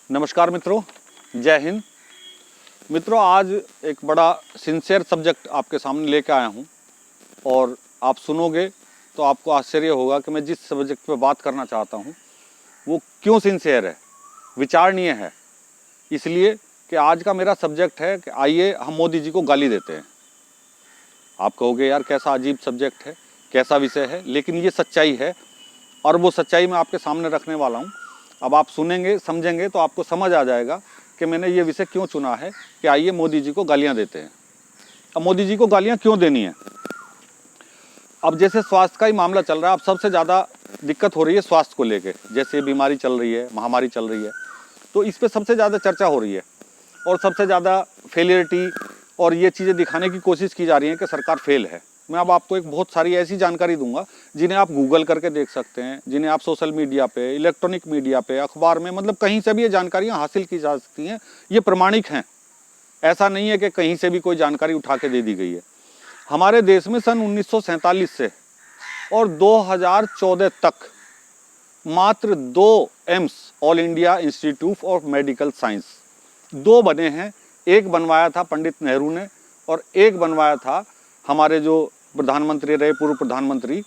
नमस्कार मित्रों, जय हिंद। मित्रों, आज एक बड़ा सिंसियर सब्जेक्ट आपके सामने लेकर आया हूं और आप सुनोगे तो आपको आश्चर्य होगा कि मैं जिस सब्जेक्ट पे बात करना चाहता हूं वो क्यों सिंसियर है, विचारणीय है। इसलिए कि आज का मेरा सब्जेक्ट है कि आइए हम मोदी जी को गाली देते हैं। आप कहोगे यार कैसा अजीब सब्जेक्ट है, कैसा विषय है, लेकिन ये सच्चाई है और वो सच्चाई मैं आपके सामने रखने वाला हूँ। अब आप सुनेंगे, समझेंगे तो आपको समझ आ जाएगा कि मैंने ये विषय क्यों चुना है कि आइए मोदी जी को गालियाँ देते हैं। अब मोदी जी को गालियाँ क्यों देनी है? अब जैसे स्वास्थ्य का ही मामला चल रहा है, अब सबसे ज़्यादा दिक्कत हो रही है स्वास्थ्य को लेके। जैसे बीमारी चल रही है, महामारी चल रही है, तो इस पर सबसे ज़्यादा चर्चा हो रही है और सबसे ज़्यादा फेलियरिटी और ये चीज़ें दिखाने की कोशिश की जा रही है कि सरकार फेल है। मैं अब आपको एक बहुत सारी ऐसी जानकारी दूंगा जिन्हें आप गूगल करके देख सकते हैं, जिन्हें आप सोशल मीडिया पे, इलेक्ट्रॉनिक मीडिया पे, अखबार में, मतलब कहीं से भी ये जानकारियाँ हासिल की जा सकती हैं। ये प्रमाणिक हैं, ऐसा नहीं है कि कहीं से भी कोई जानकारी उठा के दे दी गई है। हमारे देश में सन 1947 से और 2014 तक मात्र 2 AIIMS, all India institute of medical science, 2 बने हैं। एक बनवाया था पंडित नेहरू ने और एक बनवाया था हमारे जो प्रधानमंत्री रहे, पूर्व प्रधानमंत्री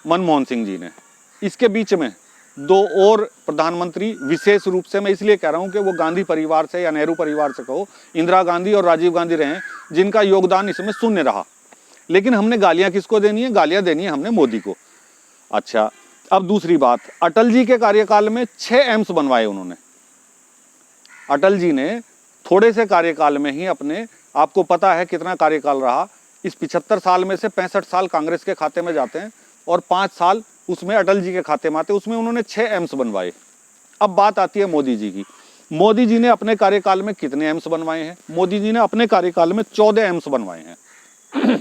मनमोहन सिंह जी ने। इसके बीच में 2 और प्रधानमंत्री, विशेष रूप से मैं इसलिए कह रहा हूं कि वो गांधी परिवार से या नेहरू परिवार से कहो, इंदिरा गांधी और राजीव गांधी रहे, जिनका योगदान इसमें शून्य रहा। लेकिन हमने गालियां किसको देनी है? गालियां देनी है हमने मोदी को। अच्छा, अब दूसरी बात, अटल जी के कार्यकाल में 6 एम्स बनवाए उन्होंने। अटल जी ने थोड़े से कार्यकाल में ही अपने, आपको पता है कितना कार्यकाल रहा, इस 75 साल में से 65 साल कांग्रेस के खाते में जाते हैं और 5 साल उसमें अटल जी के खाते में आते हैं। उसमें उन्होंने 6 एम्स बनवाए। अब बात आती है मोदी जी की। मोदी जी ने अपने कार्यकाल में कितने एम्स बनवाए हैं? मोदी जी ने अपने कार्यकाल में 14 एम्स बनवाए हैं।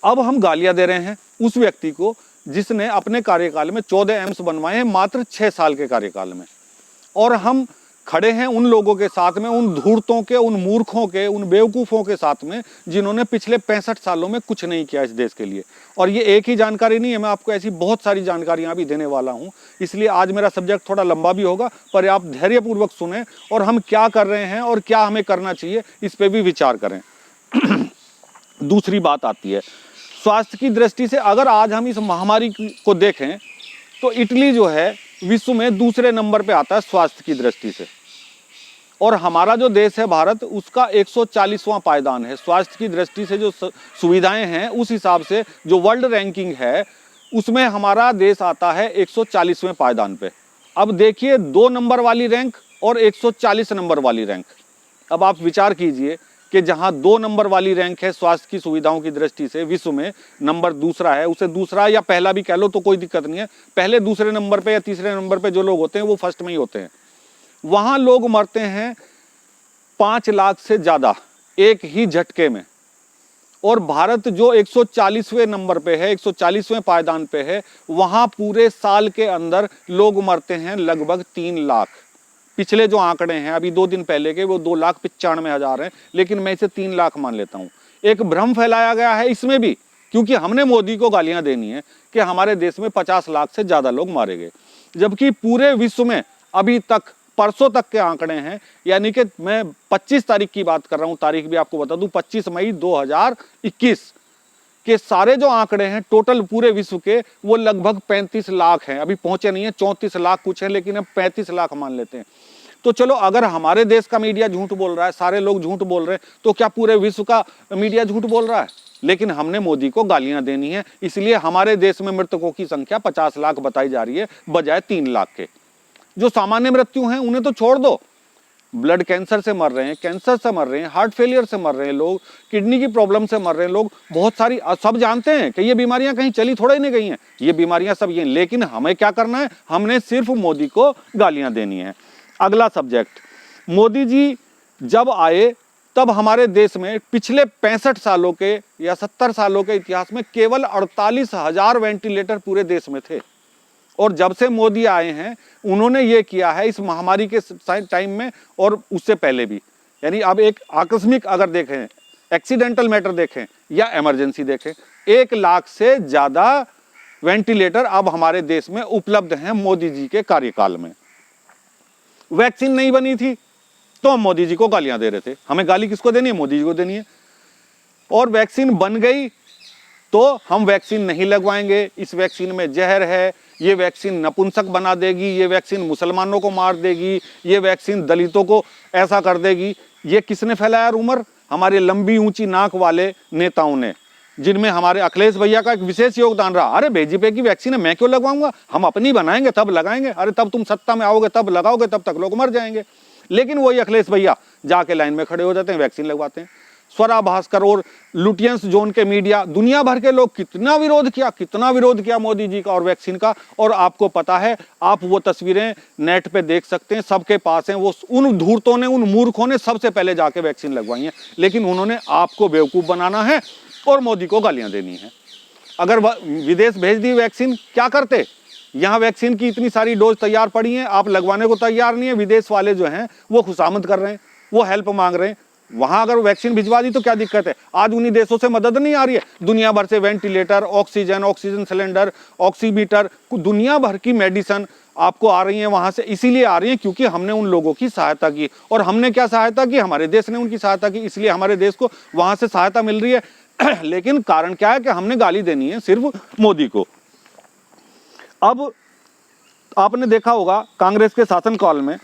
अब हम गालियां दे रहे हैं उस व्यक्ति को जिसने अपने कार्यकाल में 14 एम्स बनवाए हैं मात्र 6 साल के कार्यकाल में, और हम खड़े हैं उन लोगों के साथ में, उन धूर्तों के, उन मूर्खों के, उन बेवकूफ़ों के साथ में जिन्होंने पिछले 65 सालों में कुछ नहीं किया इस देश के लिए। और ये एक ही जानकारी नहीं है, मैं आपको ऐसी बहुत सारी जानकारियां भी देने वाला हूं। इसलिए आज मेरा सब्जेक्ट थोड़ा लंबा भी होगा, पर आप धैर्यपूर्वक सुने और हम क्या कर रहे हैं और क्या हमें करना चाहिए इस पर भी विचार करें। दूसरी बात आती है स्वास्थ्य की दृष्टि से। अगर आज हम इस महामारी को देखें तो इटली जो है विश्व में दूसरे नंबर पे आता है स्वास्थ्य की दृष्टि से, और हमारा जो देश है भारत, उसका 140वां पायदान है स्वास्थ्य की दृष्टि से। जो सुविधाएं हैं उस हिसाब से जो वर्ल्ड रैंकिंग है उसमें हमारा देश आता है 140वें पायदान पे। अब देखिए 2 नंबर वाली रैंक और 140 नंबर वाली रैंक। अब आप विचार कीजिए कि जहां 2 नंबर वाली रैंक है स्वास्थ्य की सुविधाओं की दृष्टि से विश्व में, नंबर दूसरा है, उसे दूसरा या पहला भी कह लो तो कोई दिक्कत नहीं है, पहले दूसरे नंबर पे या तीसरे नंबर पे जो लोग होते हैं वो फर्स्ट में ही होते हैं, वहां लोग मरते हैं 5 लाख से ज्यादा एक ही झटके में। और भारत जो 140वें नंबर पे है, 140वें पायदान पे है, वहां पूरे साल के अंदर लोग मरते हैं लगभग 3 लाख। पिछले जो आंकड़े हैं अभी 2 दिन पहले के, वो 2,95,000 हैं, लेकिन मैं इसे 3 लाख मान लेता हूं। एक भ्रम फैलाया गया है इसमें भी, क्योंकि हमने मोदी को गालियां देनी है कि हमारे देश में 50 लाख से ज्यादा लोग मारे गए, जबकि पूरे विश्व में अभी तक, परसों तक के आंकड़े हैं, यानी कि मैं 25 तारीख की बात कर रहा हूं, तारीख भी आपको बता दूं, 25 मई 2021 के सारे जो आंकड़े हैं टोटल पूरे विश्व के, वो लगभग 35 लाख हैं। अभी पहुंचे नहीं है, 34 लाख कुछ है, लेकिन अब 35 लाख मान लेते हैं। तो चलो, अगर हमारे देश का मीडिया झूठ बोल रहा है, सारे लोग झूठ बोल रहे हैं, तो क्या पूरे विश्व का मीडिया झूठ बोल रहा है? लेकिन हमने मोदी को गालियां देनी है, इसलिए हमारे देश में मृतकों की संख्या 50 लाख बताई जा रही है बजाय 3 लाख के। जो सामान्य मृत्यु हैं उन्हें तो छोड़ दो, ब्लड कैंसर से मर रहे हैं, कैंसर से मर रहे हैं, हार्ट फेलियर से मर रहे हैं लोग, किडनी की प्रॉब्लम से मर रहे हैं लोग, बहुत सारी, सब जानते हैं कि ये बीमारियां कहीं चली थोड़ा ही नहीं गई हैं, ये बीमारियां सब ये। लेकिन हमें क्या करना है? हमने सिर्फ मोदी को गालियां देनी है। अगला सब्जेक्ट, मोदी जी जब आए तब हमारे देश में पिछले 65 सालों के या 70 सालों के इतिहास में केवल 48,000 वेंटिलेटर पूरे देश में थे, और जब से मोदी आए हैं उन्होंने ये किया है इस महामारी के टाइम में और उससे पहले भी। यानी अब एक आकस्मिक अगर देखें, एक्सीडेंटल मैटर देखें या इमरजेंसी देखें, 1 लाख से ज्यादा वेंटिलेटर अब हमारे देश में उपलब्ध हैं मोदी जी के कार्यकाल में। वैक्सीन नहीं बनी थी तो हम मोदी जी को गालियां दे रहे थे। हमें गाली किसको देनी है? मोदी जी को देनी है। और वैक्सीन बन गई तो हम वैक्सीन नहीं लगवाएंगे, इस वैक्सीन में जहर है, ये वैक्सीन नपुंसक बना देगी, ये वैक्सीन मुसलमानों को मार देगी, ये वैक्सीन दलितों को ऐसा कर देगी। ये किसने फैलाया रूमर? हमारे लंबी ऊंची नाक वाले नेताओं ने, जिनमें हमारे अखिलेश भैया का एक विशेष योगदान रहा। अरे बीजेपी की वैक्सीन है, मैं क्यों लगवाऊंगा, हम अपनी बनाएंगे तब लगाएंगे। अरे तब तुम सत्ता में आओगे तब लगाओगे, तब तक लोग मर जाएंगे। लेकिन वही अखिलेश भैया जाके लाइन में खड़े हो जाते हैं, वैक्सीन लगवाते हैं। स्वरा भास्कर और लुटियंस जोन के मीडिया, दुनिया भर के लोग कितना विरोध किया मोदी जी का और वैक्सीन का। और आपको पता है, आप वो तस्वीरें नेट पे देख सकते हैं, सबके पास हैं। वो उन धूर्तों ने, उन मूर्खों ने सबसे पहले जाके वैक्सीन लगवाई है, लेकिन उन्होंने आपको बेवकूफ बनाना है और मोदी को गालियां देनी है। अगर विदेश भेज दी वैक्सीन, क्या करते? यहाँ वैक्सीन की इतनी सारी डोज तैयार पड़ी हैं, आप लगवाने को तैयार नहीं है। विदेश वाले जो हैं वो खुशामद कर रहे हैं, वो हेल्प मांग रहे हैं। वहां अगर वैक्सीन भिजवा दी तो क्या दिक्कत है? आज उन्हीं देशों से मदद नहीं आ रही है? दुनिया भर से वेंटिलेटर, ऑक्सीजन सिलेंडर, ऑक्सीमीटर, दुनिया भर की मेडिसिन आपको आ रही है वहां से। इसीलिए आ रही है क्योंकि हमने उन लोगों की सहायता की। और हमने क्या सहायता की? हमारे देश ने उनकी सहायता की, इसलिए हमारे देश को वहां से सहायता मिल रही है। लेकिन कारण क्या है कि हमने गाली देनी है सिर्फ मोदी को। अब आपने देखा होगा कांग्रेस के शासनकाल में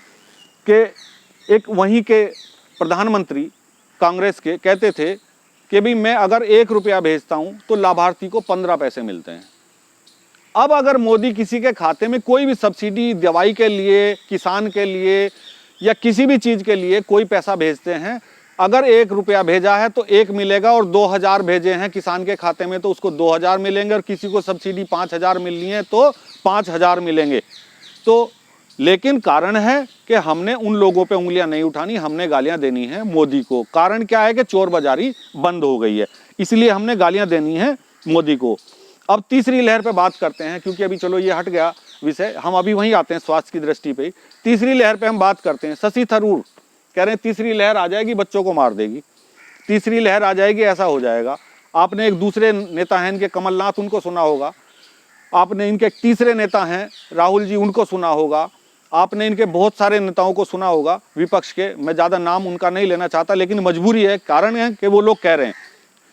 कि एक वहीं के प्रधानमंत्री कांग्रेस के कहते थे कि भी मैं अगर 1 रुपया भेजता हूं तो लाभार्थी को 15 पैसे मिलते हैं। अब अगर मोदी किसी के खाते में कोई भी सब्सिडी, दवाई के लिए, किसान के लिए या किसी भी चीज के लिए कोई पैसा भेजते हैं, अगर 1 रुपया भेजा है तो 1 मिलेगा, और 2000 भेजे हैं किसान के खाते में तो उसको 2000 मिलेंगे, और किसी को सब्सिडी 5000 मिलनी है तो 5000 मिलेंगे। तो लेकिन कारण है कि हमने उन लोगों पे उंगलियां नहीं उठानी, हमने गालियां देनी है मोदी को। कारण क्या है कि चोर बाजारी बंद हो गई है, इसलिए हमने गालियां देनी है मोदी को। अब तीसरी लहर पे बात करते हैं, क्योंकि अभी चलो ये हट गया विषय, हम अभी वहीं आते हैं स्वास्थ्य की दृष्टि पे। तीसरी लहर पे हम बात करते हैं। शशि थरूर कह रहे हैं तीसरी लहर आ जाएगी, बच्चों को मार देगी, तीसरी लहर आ जाएगी, ऐसा हो जाएगा। आपने एक दूसरे नेता हैं इनके, कमलनाथ, उनको सुना होगा। आपने इनके तीसरे नेता हैं राहुल जी, उनको सुना होगा। आपने इनके बहुत सारे नेताओं को सुना होगा विपक्ष के, मैं ज़्यादा नाम उनका नहीं लेना चाहता, लेकिन मजबूरी है, कारण है कि वो लोग कह रहे हैं।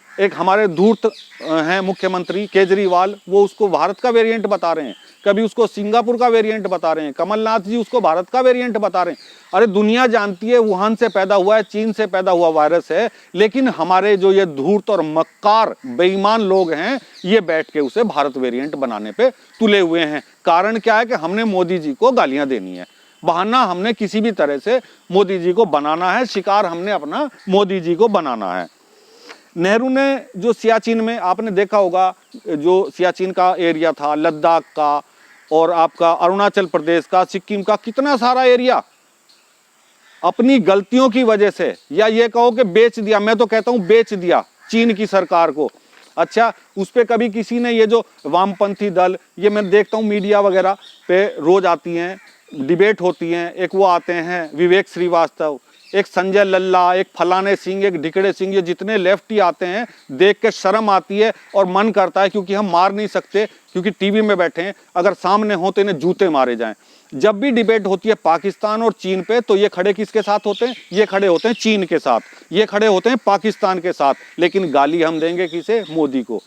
एक हमारे धूर्त हैं मुख्यमंत्री केजरीवाल, वो उसको भारत का वेरिएंट बता रहे हैं, कभी उसको सिंगापुर का वेरिएंट बता रहे हैं। कमलनाथ जी उसको भारत का वेरिएंट बता रहे हैं। अरे दुनिया जानती है वुहान से पैदा हुआ है, चीन से पैदा हुआ वायरस है, लेकिन हमारे जो ये धूर्त और मक्कार बेईमान लोग हैं, ये बैठ के उसे भारत वेरिएंट बनाने पे तुले हुए हैं। कारण क्या है कि हमने मोदी जी को गालियां देनी है, बहाना हमने किसी भी तरह से मोदी जी को बनाना है, शिकार हमने अपना मोदी जी को बनाना है। नेहरू ने जो सियाचिन में, आपने देखा होगा, जो सियाचिन का एरिया था, लद्दाख का और आपका अरुणाचल प्रदेश का, सिक्किम का, कितना सारा एरिया अपनी गलतियों की वजह से, या ये कहो कि बेच दिया, मैं तो कहता हूं बेच दिया चीन की सरकार को। अच्छा, उस पे कभी किसी ने, ये जो वामपंथी दल, ये मैं देखता हूं मीडिया वगैरह पे रोज आती हैं, डिबेट होती हैं, एक वो आते हैं विवेक श्रीवास्तव, एक संजय लल्ला, एक फलाने सिंह, एक ढिकड़े सिंह, ये जितने लेफ्टी आते हैं, देख के शर्म आती है और मन करता है, क्योंकि हम मार नहीं सकते, क्योंकि टीवी में बैठे हैं, अगर सामने हो तो इन्हें जूते मारे जाएं। जब भी डिबेट होती है पाकिस्तान और चीन पे, तो ये खड़े किसके साथ होते हैं? ये खड़े होते हैं चीन के साथ, ये खड़े होते हैं पाकिस्तान के साथ। लेकिन गाली हम देंगे किसे? मोदी को,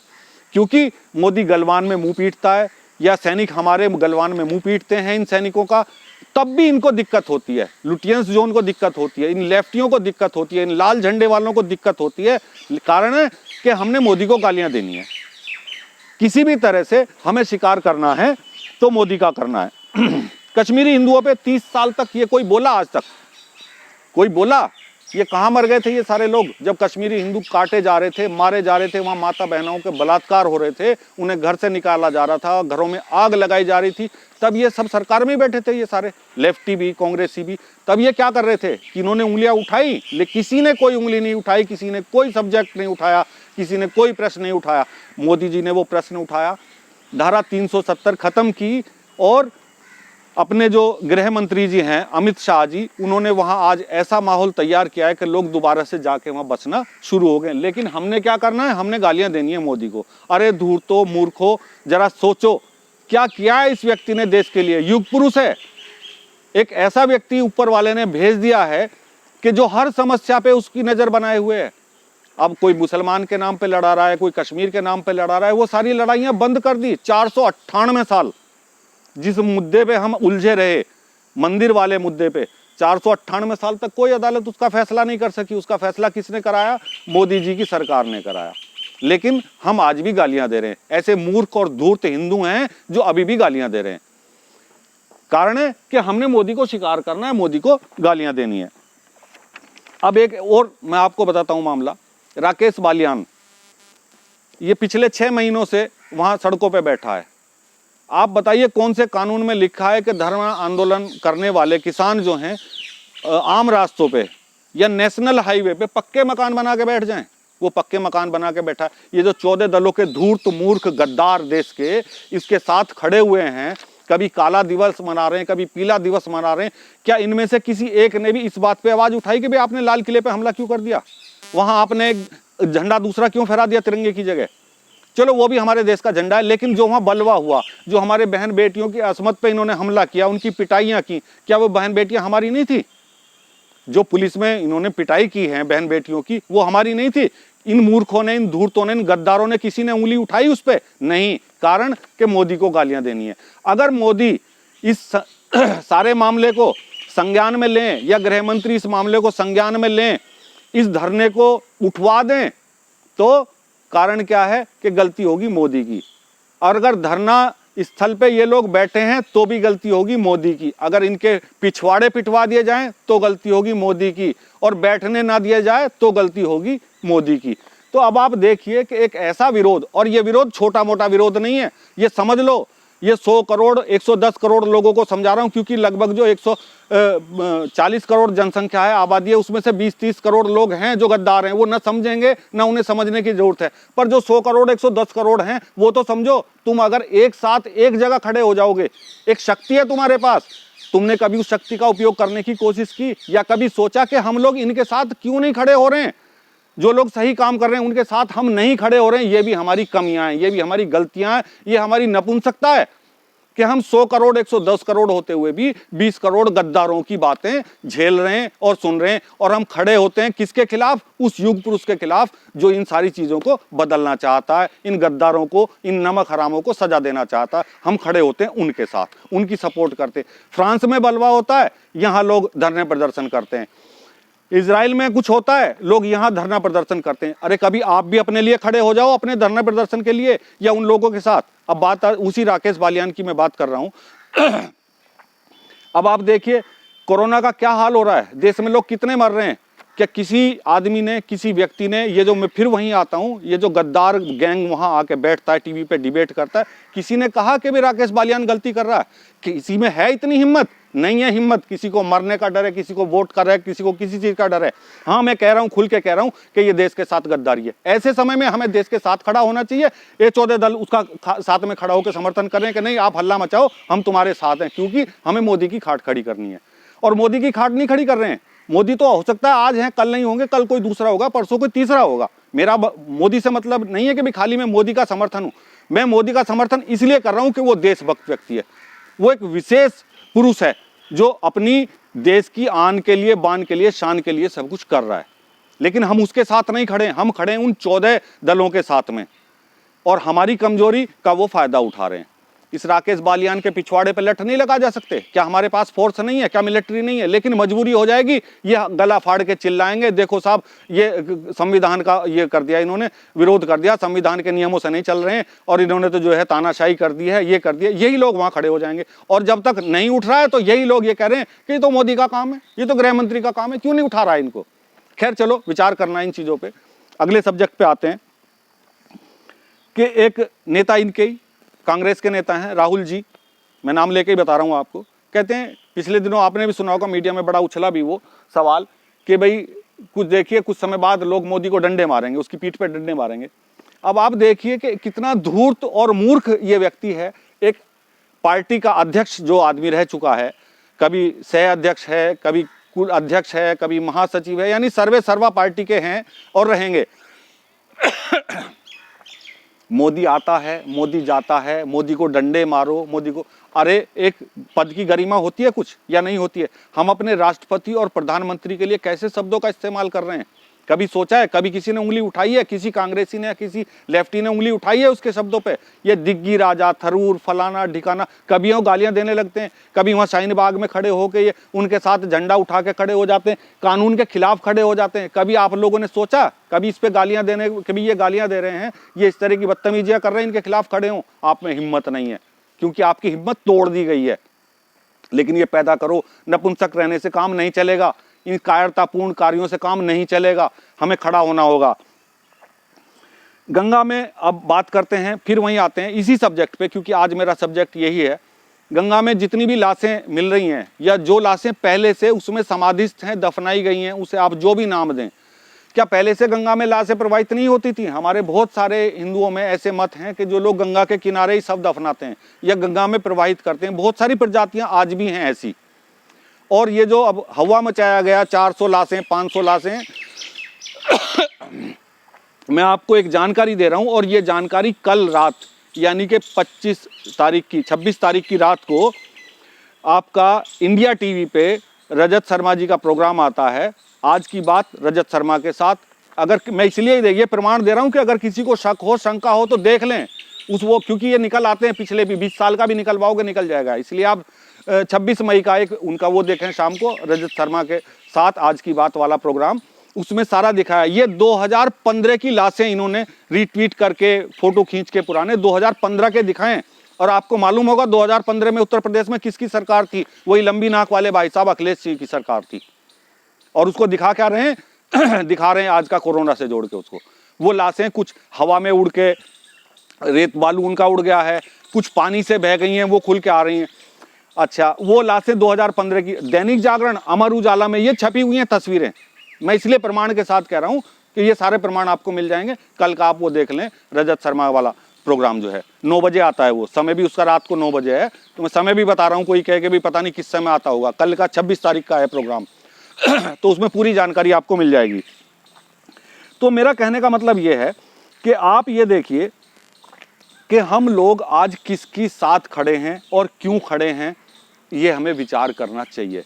क्योंकि मोदी गलवान में मुंह पीटता है, या सैनिक हमारे गलवान में मुंह पीटते हैं इन सैनिकों का, तब भी इनको दिक्कत होती है, लुटियंस जोन को दिक्कत होती है, इन लेफ्टियों को दिक्कत होती है, इन लाल झंडे वालों को दिक्कत होती है। कारण है कि हमने मोदी को गालियां देनी है, किसी भी तरह से हमें शिकार करना है तो मोदी का करना है। कश्मीरी हिंदुओं पे 30 साल तक ये कोई बोला? आज तक कोई बोला? ये कहाँ मर गए थे ये सारे लोग जब कश्मीरी हिंदू काटे जा रहे थे, मारे जा रहे थे, वहाँ माता बहनों के बलात्कार हो रहे थे, उन्हें घर से निकाला जा रहा था, घरों में आग लगाई जा रही थी, तब ये सब सरकार में ही बैठे थे, ये सारे लेफ्टी भी, कांग्रेसी भी। तब ये क्या कर रहे थे कि इन्होंने उंगलियां उठाई, लेकिन किसी ने कोई उंगली नहीं उठाई, किसी ने कोई सब्जेक्ट नहीं उठाया, किसी ने कोई प्रश्न नहीं उठाया। मोदी जी ने वो प्रश्न उठाया, धारा 370 खत्म की, और अपने जो गृह मंत्री जी हैं अमित शाह जी, उन्होंने वहां आज ऐसा माहौल तैयार किया है कि लोग दोबारा से जाके वहां बसना शुरू हो गए। लेकिन हमने क्या करना है? हमने गालियां देनी है मोदी को। अरे धूर्तो, मूर्खो, जरा सोचो क्या किया है इस व्यक्ति ने देश के लिए। युग पुरुष है, एक ऐसा व्यक्ति ऊपर वाले ने भेज दिया है कि जो हर समस्या पे उसकी नज़र बनाए हुए है। अब कोई मुसलमान के नाम पे लड़ा रहा है, कोई कश्मीर के नाम पे लड़ा रहा है, वो सारी लड़ाइयाँ बंद कर दी। 498 साल जिस मुद्दे पे हम उलझे रहे, मंदिर वाले मुद्दे पे, 498 साल तक कोई अदालत उसका फैसला नहीं कर सकी। उसका फैसला किसने कराया? मोदी जी की सरकार ने कराया। लेकिन हम आज भी गालियां दे रहे हैं। ऐसे मूर्ख और धूर्त हिंदू हैं जो अभी भी गालियां दे रहे हैं। कारण है कि हमने मोदी को शिकार करना है, मोदी को गालियां देनी है। अब एक और मैं आपको बताता हूं मामला। राकेश बालियान, ये पिछले 6 महीनों से वहां सड़कों पे बैठा है। आप बताइए कौन से कानून में लिखा है कि धर्म आंदोलन करने वाले किसान जो हैं आम रास्तों पे या नेशनल हाईवे पे पक्के मकान बना के बैठ जाएं? वो पक्के मकान बना के बैठा। ये जो 14 दलों के धूर्त मूर्ख गद्दार देश के इसके साथ खड़े हुए हैं, कभी काला दिवस मना रहे हैं, कभी पीला दिवस मना रहे हैं। क्या इनमें से किसी एक ने भी इस बात पे आवाज उठाई कि भाई आपने लाल किले पे हमला क्यों कर दिया? वहां आपने झंडा दूसरा क्यों फहरा दिया तिरंगे की जगह? चलो वो भी हमारे देश का झंडा है, लेकिन जो वहां बलवा हुआ, जो हमारे बहन बेटियों की असमत पे इन्होंने हमला किया, उनकी पिटाइयां की, क्या वो बहन बेटियां हमारी नहीं थी? जो पुलिस में इन्होंने पिटाई की है बहन बेटियों की, वो हमारी नहीं थी? इन मूर्खों ने, इन धूर्तों ने, इन गद्दारों ने किसी ने उंगली उठाई उस पर? नहीं। कारण कि मोदी को गालियां देनी है। अगर मोदी इस सारे मामले को संज्ञान में लें या गृह मंत्री इस मामले को संज्ञान में लें, इस धरने को उठवा दें, तो कारण क्या है कि गलती होगी मोदी की। और अगर धरना स्थल पे ये लोग बैठे हैं तो भी गलती होगी मोदी की। अगर इनके पिछवाड़े पिटवा दिए जाएं तो गलती होगी मोदी की, और बैठने ना दिया जाए तो गलती होगी मोदी की। तो अब आप देखिए कि एक ऐसा विरोध, और ये विरोध छोटा मोटा विरोध नहीं है, ये समझ लो ये 100 करोड़ 110 करोड़ लोगों को समझा रहा हूं, क्योंकि लगभग जो 140 करोड़ जनसंख्या है, आबादी है, उसमें से 20-30 करोड़ लोग हैं जो गद्दार हैं। वो ना समझेंगे ना उन्हें समझने की जरूरत है। पर जो 100 करोड़ 110 करोड़ हैं वो तो समझो। तुम अगर एक साथ एक जगह खड़े हो जाओगे, एक शक्ति है तुम्हारे पास, तुमने कभी उस शक्ति का उपयोग करने की कोशिश की या कभी सोचा कि हम लोग इनके साथ क्यों नहीं खड़े हो रहे हैं? जो लोग सही काम कर रहे हैं उनके साथ हम नहीं खड़े हो रहे हैं। ये भी हमारी कमियां हैं, ये भी हमारी गलतियां हैं, ये हमारी नपुंसकता है कि हम 100 करोड़ 110 करोड़ होते हुए भी 20 करोड़ गद्दारों की बातें झेल रहे हैं और सुन रहे हैं। और हम खड़े होते हैं किसके खिलाफ? उस युग पुरुष के खिलाफ जो इन सारी चीजों को बदलना चाहता है, इन गद्दारों को, इन नमक हरामों को सजा देना चाहता है। हम खड़े होते हैं उनके साथ, उनकी सपोर्ट करते। फ्रांस में बलवा होता है, यहां लोग धरने प्रदर्शन करते हैं। इजराइल में कुछ होता है, लोग यहां धरना प्रदर्शन करते हैं। अरे कभी आप भी अपने लिए खड़े हो जाओ, अपने धरना प्रदर्शन के लिए, या उन लोगों के साथ। अब बात उसी राकेश बालियान की मैं बात कर रहा हूं। अब आप देखिए कोरोना का क्या हाल हो रहा है, देश में लोग कितने मर रहे हैं। क्या किसी आदमी ने, किसी व्यक्ति ने, ये जो मैं फिर वहीं आता हूं, ये जो गद्दार गैंग वहां आके बैठता है, टीवी पे डिबेट करता है, किसी ने कहा कि भी राकेश बालियान गलती कर रहा है? किसी में है इतनी हिम्मत? नहीं है हिम्मत। किसी को मरने का डर है, किसी को वोट का डर है, किसी को किसी चीज का डर है। हाँ, मैं कह रहा हूं, खुल के कह रहा हूं कि ये देश के साथ गद्दारी है। ऐसे समय में हमें देश के साथ खड़ा होना चाहिए। ये 14 दल उसका साथ में खड़ा होकर समर्थन करें कि नहीं आप हल्ला मचाओ, हम तुम्हारे साथ हैं, क्योंकि हमें मोदी की खाट खड़ी करनी है। और मोदी की खाट नहीं खड़ी कर रहे हैं। मोदी तो हो सकता है आज हैं, कल नहीं होंगे, कल कोई दूसरा होगा, परसों कोई तीसरा होगा। मेरा मोदी से मतलब नहीं है कि मैं खाली मैं मोदी का समर्थन हूं। मैं मोदी का समर्थन इसलिए कर रहा हूं कि वो देशभक्त व्यक्ति है, वो एक विशेष पुरुष है जो अपनी देश की आन के लिए, बान के लिए, शान के लिए सब कुछ कर रहा है। लेकिन हम उसके साथ नहीं खड़े, हम खड़े हैं उन 14 दलों के साथ में, और हमारी कमजोरी का वो फायदा उठा रहे हैं। इस राकेश बालियान के पिछवाड़े पर लठ नहीं लगा जा सकते? क्या हमारे पास फोर्स नहीं है? क्या मिलिट्री नहीं है? लेकिन मजबूरी हो जाएगी, ये गला फाड़ के चिल्लाएंगे, देखो साहब ये संविधान का ये कर दिया, इन्होंने विरोध कर दिया, संविधान के नियमों से नहीं चल रहे हैं, और इन्होंने तो जो है तानाशाही कर दी है, ये कर दिया। यही लोग वहां खड़े हो जाएंगे। और जब तक नहीं उठ रहा है तो यही लोग ये कह रहे हैं कि ये तो मोदी का काम है, ये तो गृह मंत्री का काम है, क्यों नहीं उठा रहा है इनको? खैर चलो, विचार करना है इन चीजों पर। अगले सब्जेक्ट पे आते हैं कि एक नेता, इनके कांग्रेस के नेता हैं राहुल जी, मैं नाम लेके ही बता रहा हूं आपको। कहते हैं, पिछले दिनों आपने भी सुना होगा, मीडिया में बड़ा उछला भी वो सवाल कि भाई कुछ देखिए, कुछ समय बाद लोग मोदी को डंडे मारेंगे, उसकी पीठ पे डंडे मारेंगे। अब आप देखिए कि कितना धूर्त और मूर्ख ये व्यक्ति है। एक पार्टी का अध्यक्ष जो आदमी रह चुका है, कभी सह अध्यक्ष है, कभी कुल अध्यक्ष है, कभी महासचिव है, यानी सर्वे सर्वा पार्टी के हैं और रहेंगे। मोदी आता है, मोदी जाता है, मोदी को डंडे मारो, मोदी को, अरे एक पद की गरिमा होती है कुछ या नहीं होती है? हम अपने राष्ट्रपति और प्रधानमंत्री के लिए कैसे शब्दों का इस्तेमाल कर रहे हैं? कभी सोचा है? कभी किसी ने उंगली उठाई है? किसी कांग्रेसी ने या किसी लेफ्टी ने उंगली उठाई है उसके शब्दों पे? ये दिग्गी राजा, थरूर, फलाना ढिकाना, कभी वो गालियां देने लगते हैं, कभी वहां शाहीन बाग में खड़े होकर ये उनके साथ झंडा उठा के खड़े हो जाते हैं, कानून के खिलाफ खड़े हो जाते हैं। कभी आप लोगों ने सोचा, कभी इस पे गालियां देने, कभी ये गालियां दे रहे हैं, ये इस तरह की बदतमीजियां कर रहे हैं, इनके खिलाफ खड़े हों? आप में हिम्मत नहीं है, क्योंकि आपकी हिम्मत तोड़ दी गई है। लेकिन ये पैदा करो, नपुंसक रहने से काम नहीं चलेगा, इन कायरतापूर्ण कार्यों से काम नहीं चलेगा, हमें खड़ा होना होगा। गंगा में अब बात करते हैं, फिर वहीं आते हैं इसी सब्जेक्ट पे, क्योंकि आज मेरा सब्जेक्ट यही है। गंगा में जितनी भी लाशें मिल रही हैं या जो लाशें पहले से उसमें समाधिस्थ हैं, दफनाई गई हैं, उसे आप जो भी नाम दें, क्या पहले से गंगा में लाशें प्रवाहित नहीं होती थी? हमारे बहुत सारे हिंदुओं में ऐसे मत हैं कि जो लोग गंगा के किनारे ही सब दफनाते हैं या गंगा में प्रवाहित करते हैं। बहुत सारी प्रजातियां आज भी हैं ऐसी। और ये जो अब हवा मचाया गया 400 लाशें, 500 लाशें, मैं आपको एक जानकारी दे रहा हूं, और ये जानकारी कल रात यानी कि 26 तारीख की रात को आपका इंडिया टीवी पे रजत शर्मा जी का प्रोग्राम आता है, आज की बात रजत शर्मा के साथ। अगर मैं इसलिए ये प्रमाण दे रहा हूं कि अगर किसी को शक हो, शंका हो तो देख लें वो, क्योंकि ये निकल आते हैं पिछले भी 20 साल का भी निकलवाओगे निकल जाएगा। इसलिए आप 26 मई का एक उनका वो देखें शाम को, रजत शर्मा के साथ आज की बात वाला प्रोग्राम, उसमें सारा दिखाया। ये 2015 की लाशें इन्होंने रीट्वीट करके फोटो खींच के पुराने 2015 के दिखाएं। और आपको मालूम होगा 2015 में उत्तर प्रदेश में किसकी सरकार थी? वही लंबी नाक वाले भाई साहब अखिलेश सिंह की सरकार थी। और उसको दिखा क्या रहे हैं? दिखा रहे हैं आज का कोरोना से जोड़ के उसको। वो लाशें कुछ हवा में उड़ के, रेत बालू उनका उड़ गया है, कुछ पानी से बह गई हैं, वो खुल के आ रही हैं। अच्छा, वो लाशें 2015 की। दैनिक जागरण, अमर उजाला में ये छपी हुई हैं तस्वीरें। मैं इसलिए प्रमाण के साथ कह रहा हूं कि ये सारे प्रमाण आपको मिल जाएंगे। कल का आप वो देख लें, रजत शर्मा वाला प्रोग्राम जो है 9 बजे आता है, वो समय भी उसका रात को 9 बजे है। तो मैं समय भी बता रहा हूं, कोई कह के भी पता नहीं किस समय आता होगा। कल का 26 तारीख का है प्रोग्राम तो उसमें पूरी जानकारी आपको मिल जाएगी। तो मेरा कहने का मतलब ये है कि आप ये देखिए कि हम लोग आज किसकी साथ खड़े हैं और क्यों खड़े हैं, ये हमें विचार करना चाहिए।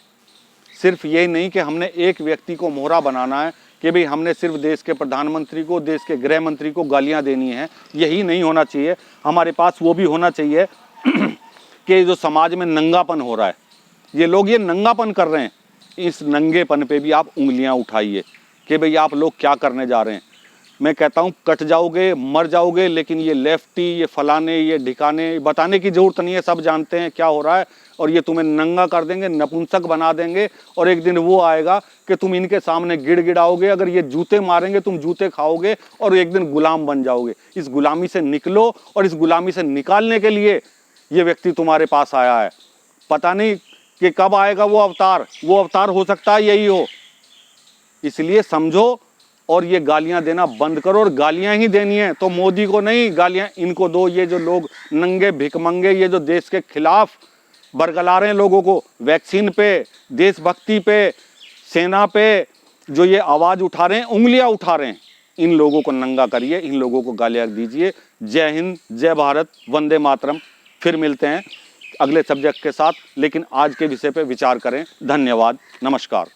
सिर्फ ये नहीं कि हमने एक व्यक्ति को मोहरा बनाना है कि भाई हमने सिर्फ देश के प्रधानमंत्री को, देश के गृह मंत्री को गालियां देनी है, यही नहीं होना चाहिए। हमारे पास वो भी होना चाहिए कि जो समाज में नंगापन हो रहा है, ये लोग ये नंगापन कर रहे हैं, इस नंगेपन पे भी आप उंगलियां उठाइए कि भाई आप लोग क्या करने जा रहे हैं। मैं कहता हूं कट जाओगे, मर जाओगे, लेकिन ये लेफ्टी, ये फलाने, ये ढिकाने बताने की जरूरत नहीं है, सब जानते हैं क्या हो रहा है। और ये तुम्हें नंगा कर देंगे, नपुंसक बना देंगे, और एक दिन वो आएगा कि तुम इनके सामने गिड़गिड़ाओगे। अगर ये जूते मारेंगे तुम जूते खाओगे और एक दिन गुलाम बन जाओगे। इस गुलामी से निकलो, और इस गुलामी से निकालने के लिए ये व्यक्ति तुम्हारे पास आया है। पता नहीं कि कब आएगा वो अवतार हो सकता है यही हो। इसलिए समझो और ये गालियां देना बंद करो, और गालियां ही देनी है तो मोदी को नहीं, गालियां इनको दो। ये जो लोग नंगे भिखमंगे, ये जो देश के खिलाफ बरगला रहे हैं लोगों को, वैक्सीन पे, देशभक्ति पे, सेना पे जो ये आवाज उठा रहे हैं, उंगलियां उठा रहे हैं, इन लोगों को नंगा करिए, इन लोगों को गालियां दीजिए। जय हिंद, जय भारत, वंदे मातरम। फिर मिलते हैं अगले सब्जेक्ट के साथ, लेकिन आज के विषय पे विचार करें। धन्यवाद, नमस्कार।